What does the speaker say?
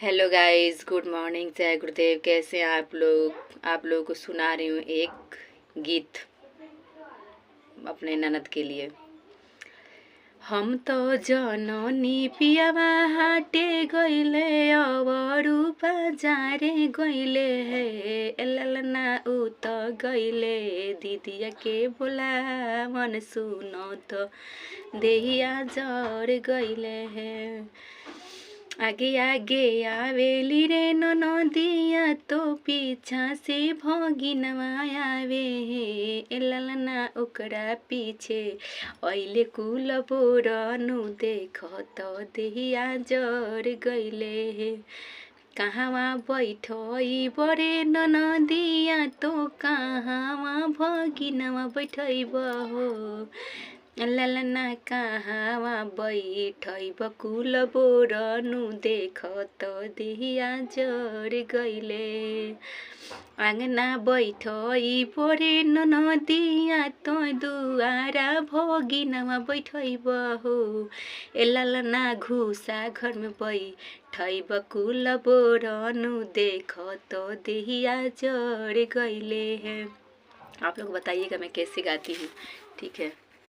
Hello guys, good morning, जय गुरुदेव। कैसे हैं आप लोग? आप लोगों को सुना रही हूँ एक गीत अपने ननद के लिए। हम तो जननी पियावा हाटे गइले अवरु बाजारे गइले हे एललना उ त गइले दीदिया के बोला मन सुनो तो देहिया जर गइले हे। आगे आगे आवेली रे नदिया तो पीछा से भगिनवा आवे हे एललना ओकरा पीछे अहिले कुल बोरनु देख तो देहिया जर गइले हे। कहाँवा बैठई बरे नदिया तो कहाँवा भगिनवा बैठैब हो ललना कहाँवा बैठैब कुल बोरनु देख तो देहिया जर गइले। आंगना बैठई परे नदिया तो दुआरा भगिनवा बैठैब हो ललना घुसा घर में बैठैब कुल बोरनु देख तो देहिया जर गइले है। आप लोग बताइएगा मैं कैसे गाती हूँ, ठीक है।